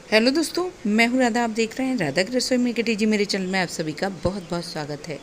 Hello दोस्तों, मैं हूँ राधा। आप देख रहे हैं राधा की रसोई में जी। मेरे चैनल में आप सभी का बहुत बहुत स्वागत है।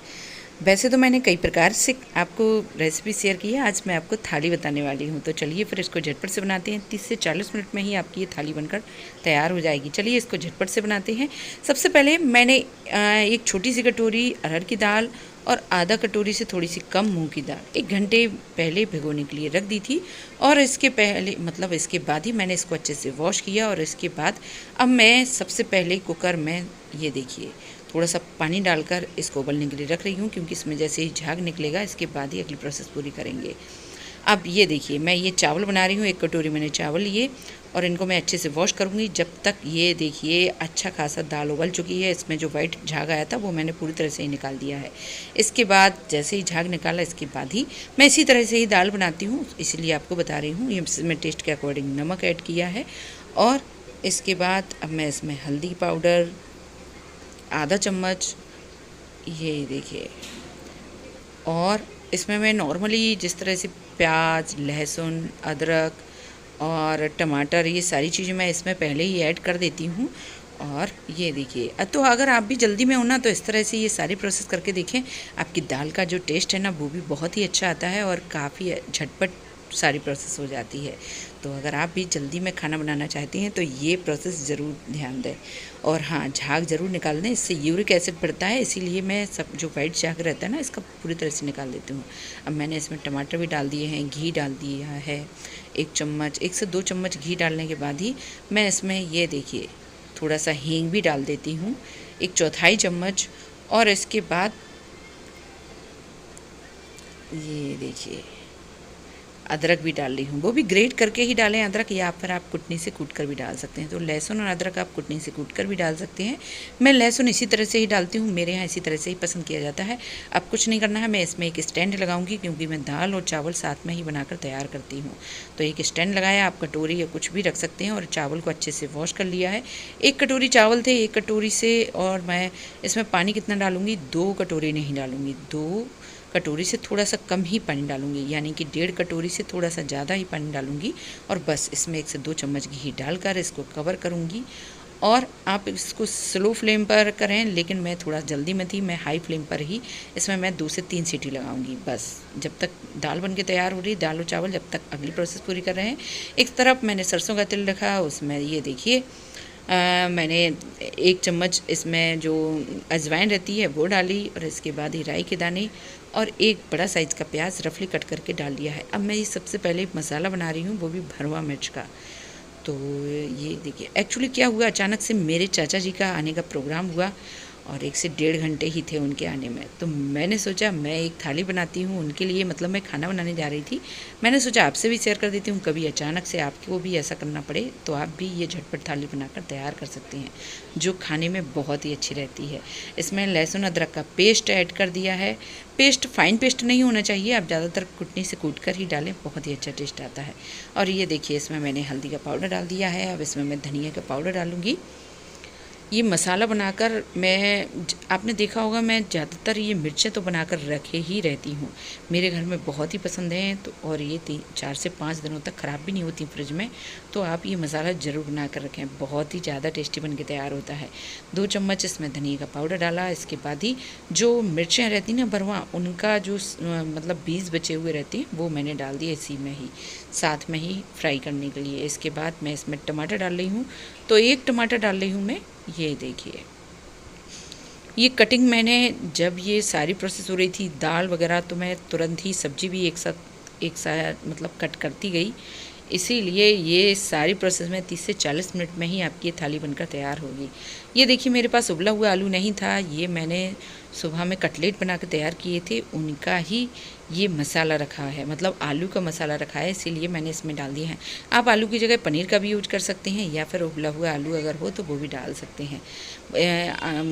वैसे तो मैंने कई प्रकार से आपको रेसिपी शेयर की है, आज मैं आपको थाली बताने वाली हूँ। तो चलिए फिर इसको झटपट से बनाते हैं। 30 से 40 मिनट में ही आपकी ये थाली बनकर तैयार हो जाएगी। चलिए इसको झटपट से बनाते हैं। सबसे पहले मैंने एक छोटी सी कटोरी अरहर की दाल और आधा कटोरी से थोड़ी सी कम मूंग की दाल 1 घंटे पहले भिगोने के लिए रख दी थी। और इसके पहले इसके बाद ही मैंने इसको अच्छे से वॉश किया। और इसके बाद अब मैं सबसे पहले कुकर में ये देखिए थोड़ा सा पानी डालकर इसको उबलने के लिए रख रही हूँ, क्योंकि इसमें जैसे ही झाग निकलेगा इसके बाद ही अगली प्रोसेस पूरी करेंगे। अब ये देखिए मैं ये चावल बना रही हूँ। 1 कटोरी मैंने चावल लिए और इनको मैं अच्छे से वॉश करूँगी जब तक ये देखिए अच्छा खासा दाल उबल चुकी है। इसमें जो वाइट झाग आया था वो मैंने पूरी तरह से ही निकाल दिया है। इसके बाद जैसे ही झाग निकाला इसके बाद ही मैं इसी तरह से ही दाल बनाती हूँ, इसीलिए आपको बता रही हूँ। ये मैं टेस्ट के अकॉर्डिंग नमक ऐड किया है। और इसके बाद अब मैं इसमें हल्दी पाउडर आधा चम्मच, ये देखिए, और इसमें मैं नॉर्मली जिस तरह से प्याज, लहसुन, अदरक और टमाटर, ये सारी चीज़ें मैं इसमें पहले ही ऐड कर देती हूँ। और ये देखिए, तो अगर आप भी जल्दी में हो ना तो इस तरह से ये सारी प्रोसेस करके देखें। आपकी दाल का जो टेस्ट है ना वो भी बहुत ही अच्छा आता है और काफ़ी झटपट सारी प्रोसेस हो जाती है। तो अगर आप भी जल्दी में खाना बनाना चाहती हैं तो ये प्रोसेस ज़रूर ध्यान दें। और हाँ, झाग ज़रूर निकाल दें, इससे यूरिक एसिड बढ़ता है, इसीलिए मैं सब जो वाइट झाग रहता है ना इसका पूरी तरह से निकाल देती हूँ। अब मैंने इसमें टमाटर भी डाल दिए हैं, घी डाल दिया है 1 चम्मच, 1 से 2 चम्मच घी डालने के बाद ही मैं इसमें ये देखिए थोड़ा सा हींग भी डाल देती हूँ 1/4 चम्मच। और इसके बाद ये देखिए अदरक भी डाल रही हूँ, वो भी ग्रेट करके ही डालें अदरक, या फिर आप कुटनी से कूट कर भी डाल सकते हैं। तो लहसुन और अदरक आप कुटनी से कूट कर भी डाल सकते हैं। मैं लहसुन इसी तरह से ही डालती हूँ, मेरे यहाँ इसी तरह से ही पसंद किया जाता है। अब कुछ नहीं करना है, मैं इसमें एक स्टैंड लगाऊंगी क्योंकि मैं दाल और चावल साथ में ही बनाकर तैयार करती हूँ। तो एक स्टैंड लगाया, आप कटोरी या कुछ भी रख सकते हैं। और चावल को अच्छे से वॉश कर लिया है। 1 कटोरी चावल थे, 1 कटोरी से, और मैं इसमें पानी कितना डालूँगी, 2 कटोरी नहीं डालूँगी, 2 कटोरी से थोड़ा सा कम ही पानी डालूंगी, यानी कि 1.5 कटोरी से थोड़ा सा ज़्यादा ही पानी डालूंगी। और बस इसमें 1 से 2 चम्मच घी डालकर इसको कवर करूंगी। और आप इसको स्लो फ्लेम पर करें, लेकिन मैं थोड़ा जल्दी में थी, मैं हाई फ्लेम पर ही इसमें मैं 2 से 3 सीटी लगाऊंगी। बस जब तक दाल बन के तैयार हो रही, दाल और चावल जब तक अगली प्रोसेस पूरी कर रहे हैं। एक तरफ मैंने सरसों का तेल रखा, उसमें ये देखिए मैंने 1 चम्मच इसमें जो अजवाइन रहती है वो डाली, और इसके बाद ही राई के दाने और एक बड़ा साइज़ का प्याज रफली कट करके डाल दिया है। अब मैं ये सबसे पहले मसाला बना रही हूँ, वो भी भरवा मिर्च का। तो ये देखिए एक्चुअली क्या हुआ, अचानक से मेरे चाचा जी का आने का प्रोग्राम हुआ और 1 से 1.5 घंटे ही थे उनके आने में। तो मैंने सोचा मैं एक थाली बनाती हूँ उनके लिए, मतलब मैं खाना बनाने जा रही थी। मैंने सोचा आपसे भी शेयर कर देती हूँ, कभी अचानक से आपको भी ऐसा करना पड़े तो आप भी ये झटपट थाली बनाकर तैयार कर सकते हैं, जो खाने में बहुत ही अच्छी रहती है। इसमें लहसुन अदरक का पेस्ट ऐड कर दिया है। पेस्ट फाइन पेस्ट नहीं होना चाहिए, आप ज़्यादातर कुटनी से कूट कर ही डालें, बहुत ही अच्छा टेस्ट आता है। और ये देखिए इसमें मैंने हल्दी का पाउडर डाल दिया है। अब इसमें मैं धनिया का पाउडर डालूँगी। ये मसाला बनाकर आपने देखा होगा मैं ज़्यादातर ये मिर्चें तो बनाकर रखे ही रहती हूँ, मेरे घर में बहुत ही पसंद हैं। तो और ये 4 से 5 दिनों तक ख़राब भी नहीं होती फ्रिज में। तो आप ये मसाला ज़रूर बना कर रखें, बहुत ही ज़्यादा टेस्टी बन के तैयार होता है। 2 चम्मच इसमें धनिया का पाउडर डाला। इसके बाद ही जो मिर्चें रहती ना भरवा, उनका जो मतलब बीज बचे हुए रहते हैं वो मैंने डाल दिए इसी में ही, साथ में ही फ्राई करने के लिए। इसके बाद मैं इसमें टमाटर डाल रही हूँ, तो 1 टमाटर डाल रही हूँ मैं। ये देखिए ये कटिंग मैंने जब ये सारी प्रोसेस हो रही थी दाल वगैरह, तो मैं तुरंत ही सब्जी भी एक साथ मतलब कट करती गई, इसीलिए ये सारी प्रोसेस में 30 से 40 मिनट में ही आपकी ये थाली बनकर तैयार होगी। ये देखिए मेरे पास उबला हुआ आलू नहीं था, ये मैंने सुबह में कटलेट बना के तैयार किए थे, उनका ही ये मसाला रखा है, मतलब आलू का मसाला रखा है, इसीलिए मैंने इसमें डाल दिया है। आप आलू की जगह पनीर का भी यूज कर सकते हैं, या फिर उबला हुआ आलू अगर हो तो वो भी डाल सकते हैं।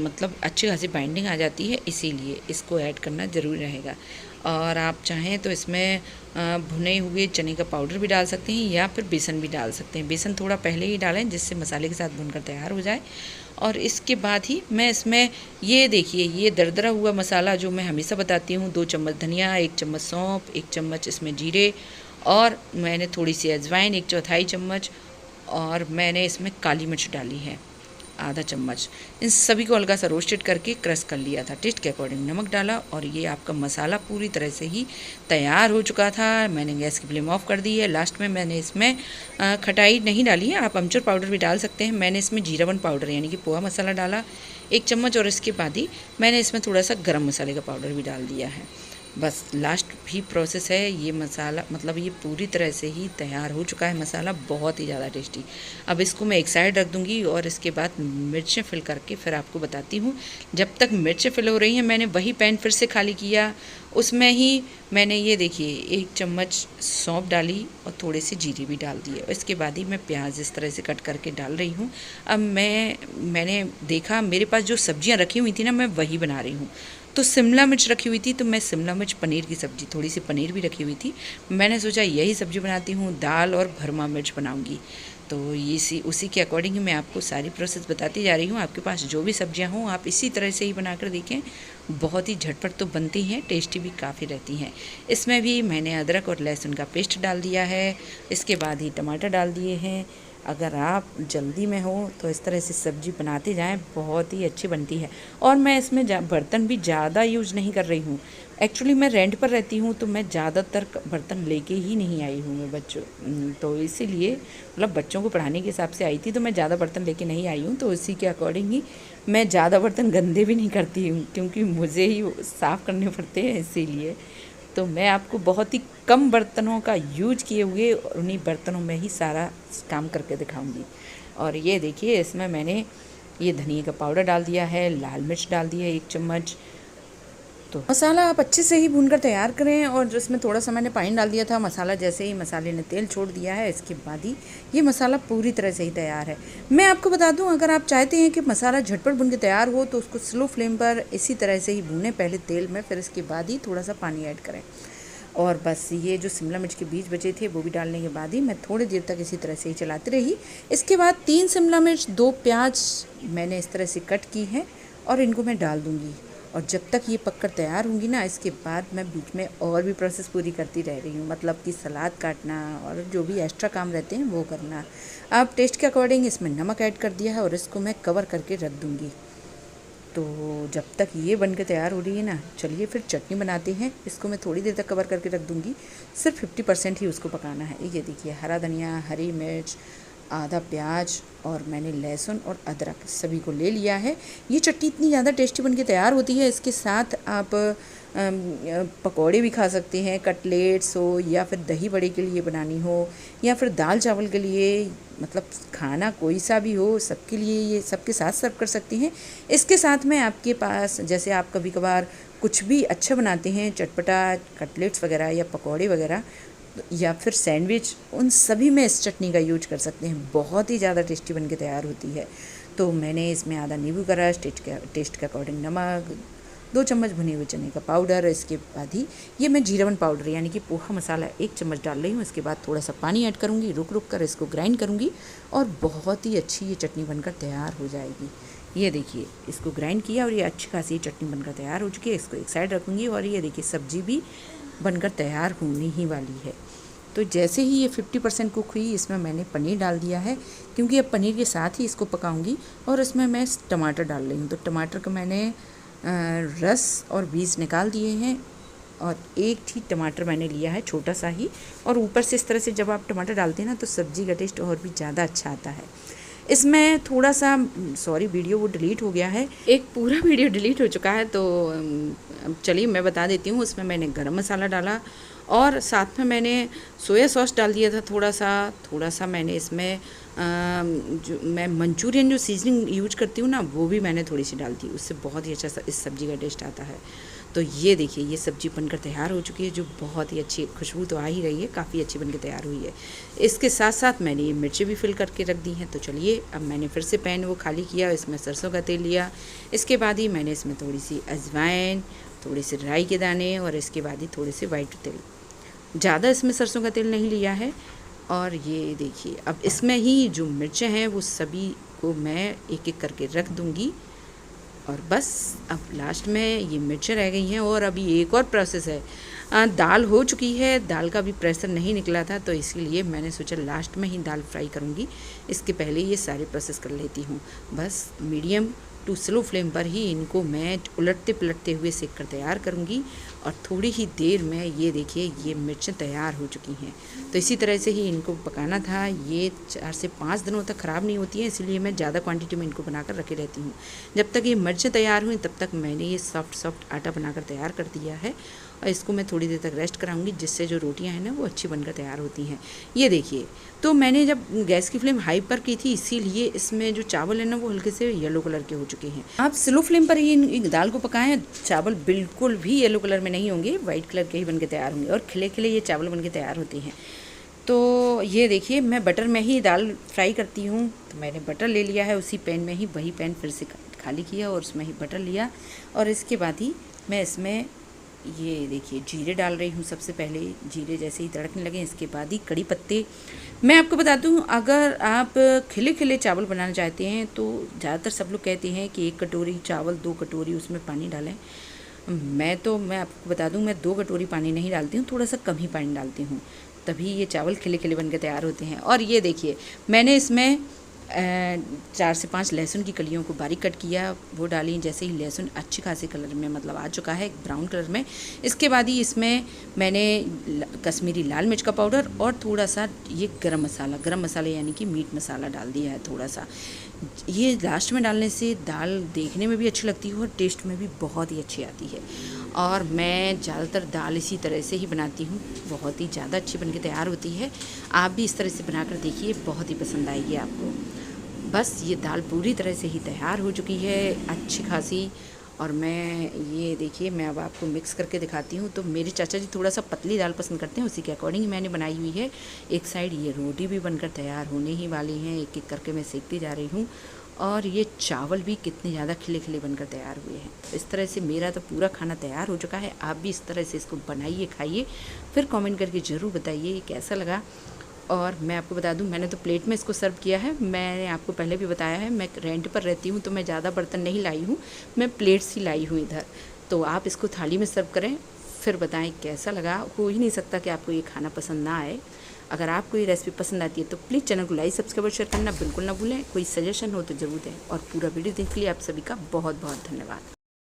मतलब अच्छी खासी बाइंडिंग आ जाती है, इसीलिए इसको ऐड करना ज़रूरी रहेगा। और आप चाहें तो इसमें भुने हुए चने का पाउडर भी डाल सकते हैं, या फिर बेसन भी डाल सकते हैं। बेसन थोड़ा पहले ही डालें जिससे मसाले के साथ भुनकर तैयार हो जाए। और इसके बाद ही मैं इसमें ये देखिए ये दरदरा हुआ मसाला जो मैं हमेशा बताती हूँ, 2 चम्मच धनिया, 1 चम्मच सौंफ, 1 चम्मच इसमें जीरे, और मैंने थोड़ी सी अजवाइन 1/4 चम्मच, और मैंने इसमें काली मिर्च डाली है आधा चम्मच। इन सभी को हल्का सा रोस्टेड करके क्रश कर लिया था। टेस्ट के अकॉर्डिंग नमक डाला और ये आपका मसाला पूरी तरह से ही तैयार हो चुका था। मैंने गैस की फ्लेम ऑफ कर दी है। लास्ट में मैंने इसमें खटाई नहीं डाली है, आप अमचूर पाउडर भी डाल सकते हैं। मैंने इसमें जीरावन पाउडर यानी कि पोहा मसाला डाला 1 चम्मच, और इसके बाद ही मैंने इसमें थोड़ा सा गरम मसाले का पाउडर भी डाल दिया है। बस लास्ट भी प्रोसेस है। ये मसाला मतलब ये पूरी तरह से ही तैयार हो चुका है मसाला, बहुत ही ज़्यादा टेस्टी। अब इसको मैं एक साइड रख दूँगी और इसके बाद मिर्चें फिल करके फिर आपको बताती हूँ। जब तक मिर्चें फिल हो रही हैं मैंने वही पैन फिर से खाली किया, उसमें ही मैंने ये देखिए 1 चम्मच सौंफ डाली और थोड़े से जीरे भी डाल दिए। और इसके बाद ही मैं प्याज इस तरह से कट करके डाल रही हूँ। अब मैंने देखा मेरे पास जो सब्जियाँ रखी हुई थी ना, मैं वही बना रही हूँ। तो शिमला मिर्च रखी हुई थी, तो मैं शिमला मिर्च पनीर की सब्ज़ी, थोड़ी सी पनीर भी रखी हुई थी। मैंने सोचा यही सब्ज़ी बनाती हूँ, दाल और भरमा मिर्च बनाऊँगी। तो उसी के अकॉर्डिंग ही मैं आपको सारी प्रोसेस बताती जा रही हूँ। आपके पास जो भी सब्जियाँ हों आप इसी तरह से ही बनाकर देखें, बहुत ही झटपट तो बनती हैं, टेस्टी भी काफ़ी रहती हैं। इसमें भी मैंने अदरक और लहसुन का पेस्ट डाल दिया है। इसके बाद ही टमाटर डाल दिए हैं। अगर आप जल्दी में हो तो इस तरह से सब्ज़ी बनाते जाएं, बहुत ही अच्छी बनती है। और मैं इसमें बर्तन भी ज़्यादा यूज़ नहीं कर रही हूँ। एक्चुअली मैं रेंट पर रहती हूँ तो मैं ज़्यादातर बर्तन लेके ही नहीं आई हूँ मैं बच्चों, तो इसीलिए मतलब बच्चों को पढ़ाने के हिसाब से आई थी, तो मैं ज़्यादा बर्तन लेके नहीं आई हूँ। तो इसी के अकॉर्डिंग ही मैं ज़्यादा बर्तन गंदे भी नहीं करती हूँ, क्योंकि मुझे ही साफ़ करने पड़ते हैं इसीलिए। तो मैं आपको बहुत ही कम बर्तनों का यूज किए हुए और उन्हीं बर्तनों में ही सारा काम करके दिखाऊंगी। और ये देखिए इसमें मैंने ये धनिया का पाउडर डाल दिया है, लाल मिर्च डाल दी है 1 चम्मच। तो मसाला आप अच्छे से ही भूनकर तैयार करें। और इसमें थोड़ा सा मैंने पानी डाल दिया था। मसाला जैसे ही मसाले ने तेल छोड़ दिया है, इसके बाद ही ये मसाला पूरी तरह से ही तैयार है। मैं आपको बता दूं, अगर आप चाहते हैं कि मसाला झटपट भून के तैयार हो तो उसको स्लो फ्लेम पर इसी तरह से ही भूनें, पहले तेल में, फिर इसके बाद ही थोड़ा सा पानी ऐड करें। और बस ये जो शिमला मिर्च के बीज बचे थे वो भी डालने के बाद ही मैं थोड़ी देर तक इसी तरह से ही चलाती रही। इसके बाद 3 शिमला मिर्च, 2 प्याज मैंने इस तरह से कट की हैं और इनको मैं डाल दूँगी। और जब तक ये पककर तैयार होंगी ना, इसके बाद मैं बीच में और भी प्रोसेस पूरी करती रह रही हूँ, मतलब कि सलाद काटना और जो भी एक्स्ट्रा काम रहते हैं वो करना। अब टेस्ट के अकॉर्डिंग इसमें नमक ऐड कर दिया है और इसको मैं कवर करके रख दूँगी। तो जब तक ये बन के तैयार हो रही है ना, चलिए फिर चटनी बनाते हैं। इसको मैं थोड़ी देर तक कवर करके रख दूँगी, सिर्फ 50% ही उसको पकाना है। ये देखिए हरा धनिया, हरी मिर्च, आधा प्याज और मैंने लहसुन और अदरक सभी को ले लिया है। ये चटनी इतनी ज़्यादा टेस्टी बनके तैयार होती है। इसके साथ आप पकौड़े भी खा सकते हैं, कटलेट्स हो या फिर दही बड़े के लिए बनानी हो या फिर दाल चावल के लिए, मतलब खाना कोई सा भी हो सबके लिए ये सबके साथ सर्व कर सकती हैं। इसके साथ में आपके पास जैसे आप कभी कभार कुछ भी अच्छा बनाते हैं, चटपटा कटलेट्स वगैरह या पकौड़े वगैरह या फिर सैंडविच, उन सभी में इस चटनी का यूज कर सकते हैं। बहुत ही ज़्यादा टेस्टी बनके तैयार होती है। तो मैंने इसमें आधा नींबू का रस, टेस्ट के अकॉर्डिंग नमक, 2 चम्मच भुने हुए चने का पाउडर, इसके बाद ही ये मैं जीरावन पाउडर यानी कि पोहा मसाला 1 चम्मच डाल रही हूँ। इसके बाद थोड़ा सा पानी ऐड करूँगी, रुक कर इसको ग्राइंड करूँगी और बहुत ही अच्छी ये चटनी बनकर तैयार हो जाएगी। ये देखिए इसको ग्राइंड किया और ये अच्छी खासी चटनी बनकर तैयार हो चुकी है। इसको एक साइड रखूँगी और ये देखिए सब्जी भी बनकर तैयार होने ही वाली है। तो जैसे ही ये 50% कुक हुई, इसमें मैंने पनीर डाल दिया है, क्योंकि अब पनीर के साथ ही इसको पकाऊंगी। और इसमें मैं टमाटर डाल रही हूँ। तो टमाटर को मैंने रस और बीज निकाल दिए हैं और एक ही टमाटर मैंने लिया है, छोटा सा ही। और ऊपर से इस तरह से जब आप टमाटर डालते हैं ना, तो सब्ज़ी का टेस्ट और भी ज़्यादा अच्छा आता है। इसमें थोड़ा सा वीडियो वो डिलीट हो गया है, एक पूरा वीडियो डिलीट हो चुका है। तो चलिए मैं बता देती हूँ। उसमें मैंने गरम मसाला डाला और साथ में मैंने सोया सॉस डाल दिया था थोड़ा सा मैंने इसमें जो मैं मंचूरियन जो सीजनिंग यूज करती हूँ ना, वो भी मैंने थोड़ी सी डाल दी। उससे बहुत ही अच्छा इस सब्ज़ी का टेस्ट आता है। तो ये देखिए ये सब्ज़ी बनकर तैयार हो चुकी है, जो बहुत ही अच्छी खुशबू तो आ ही रही है, काफ़ी अच्छी बनकर तैयार हुई है। इसके साथ साथ मैंने ये मिर्ची भी फिल करके रख दी हैं। तो चलिए अब मैंने फिर से पैन वो खाली किया, इसमें सरसों का तेल लिया। इसके बाद ही मैंने इसमें थोड़ी सी अजवाइन, थोड़ी सी राई के दाने और इसके बाद ही थोड़े से वाइट तेल, ज़्यादा इसमें सरसों का तेल नहीं लिया है। और ये देखिए अब इसमें ही जो मिर्चें हैं वो सभी को मैं एक एक करके रख दूँगी और बस अब लास्ट में ये मिर्चें रह गई हैं और अभी एक और प्रोसेस है। दाल हो चुकी है, दाल का भी प्रेशर नहीं निकला था, तो इसीलिए मैंने सोचा लास्ट में ही दाल फ्राई करूँगी, इसके पहले ये सारी प्रोसेस कर लेती हूँ। बस मीडियम टू स्लो फ्लेम पर ही इनको मैं उलटते पलटते हुए सेक कर तैयार करूँगी और थोड़ी ही देर में ये देखिए ये मिर्चें तैयार हो चुकी हैं। तो इसी तरह से ही इनको पकाना था। ये 4 से 5 दिनों तक ख़राब नहीं होती है, इसलिए मैं ज़्यादा क्वांटिटी में इनको बनाकर रखे रहती हूँ। जब तक ये मिर्चें तैयार हुई तब तक मैंने ये सॉफ्ट आटा बनाकर तैयार कर दिया है और इसको मैं थोड़ी देर तक रेस्ट कराऊंगी, जिससे जो रोटियां हैं ना वो अच्छी बनकर तैयार होती हैं। ये देखिए, तो मैंने जब गैस की फ्लेम हाई पर की थी, इसीलिए इसमें जो चावल है ना वो हल्के से येलो कलर के हो चुके हैं। आप स्लो फ्लेम पर ही इन दाल को पकाएं, चावल बिल्कुल भी येलो कलर में नहीं होंगे, वाइट कलर के ही बनके तैयार होंगे और खिले खिले ये चावल बनके तैयार होते हैं। तो ये देखिए, मैं बटर में ही दाल फ्राई करती हूँ, तो मैंने बटर ले लिया है उसी पैन में ही, वही पैन फिर से खाली किया और उसमें ही बटर लिया और इसके बाद ही मैं इसमें ये देखिए जीरे डाल रही हूँ। सबसे पहले जीरे जैसे ही तड़कने लगे इसके बाद ही कड़ी पत्ते। मैं आपको बता दूँ, अगर आप खिले खिले चावल बनाना चाहते हैं तो ज़्यादातर सब लोग कहते हैं कि 1 कटोरी चावल 2 कटोरी उसमें पानी डालें। मैं आपको बता दूँ, मैं 2 कटोरी पानी नहीं डालती हूँ, थोड़ा सा कम ही पानी डालती हूँ, तभी ये चावल खिले खिले बन के तैयार होते हैं। और ये देखिए, मैंने इसमें 4 से 5 लहसुन की कलियों को बारीक कट किया, वो डाली। जैसे ही लहसुन अच्छी खासी कलर में मतलब आ चुका है ब्राउन कलर में, इसके बाद ही इसमें मैंने कश्मीरी लाल मिर्च का पाउडर और थोड़ा सा ये गरम मसाला यानी कि मीट मसाला डाल दिया है थोड़ा सा। ये लास्ट में डालने से दाल देखने में भी अच्छी लगती है और टेस्ट में भी बहुत ही अच्छी आती है। और मैं ज़्यादातर दाल इसी तरह से ही बनाती हूँ, बहुत ही ज़्यादा अच्छी बनके तैयार होती है। आप भी इस तरह से बनाकर देखिए, बहुत ही पसंद आएगी आपको। बस ये दाल पूरी तरह से ही तैयार हो चुकी है अच्छी खासी। और मैं ये देखिए, मैं अब आपको मिक्स करके दिखाती हूँ। तो मेरे चाचा जी थोड़ा सा पतली दाल पसंद करते हैं, उसी के अकॉर्डिंग मैंने बनाई हुई है। एक साइड ये रोटी भी बनकर तैयार होने ही वाली हैं, एक एक करके मैं सेकती जा रही हूँ। और ये चावल भी कितने ज़्यादा खिले खिले बनकर तैयार हुए हैं। इस तरह से मेरा तो पूरा खाना तैयार हो चुका है। आप भी इस तरह से इसको बनाइए, खाइए, फिर कमेंट करके ज़रूर बताइए ये कैसा लगा। और मैं आपको बता दूं, मैंने तो प्लेट में इसको सर्व किया है। मैंने आपको पहले भी बताया है, मैं रेंट पर रहती हूँ तो मैं ज़्यादा बर्तन नहीं लाई हूँ, मैं प्लेट्स ही लाई हूँ इधर। तो आप इसको थाली में सर्व करें, फिर बताएं कैसा लगा। हो ही नहीं सकता कि आपको ये खाना पसंद ना आए। अगर आपको ये रेसिपी पसंद आती है तो प्लीज़ चैनल को लाइक सब्सक्राइब और शेयर करना बिल्कुल ना भूलें। कोई सजेशन हो तो ज़रूर दें। और पूरा वीडियो देखने के लिए आप सभी का बहुत बहुत धन्यवाद।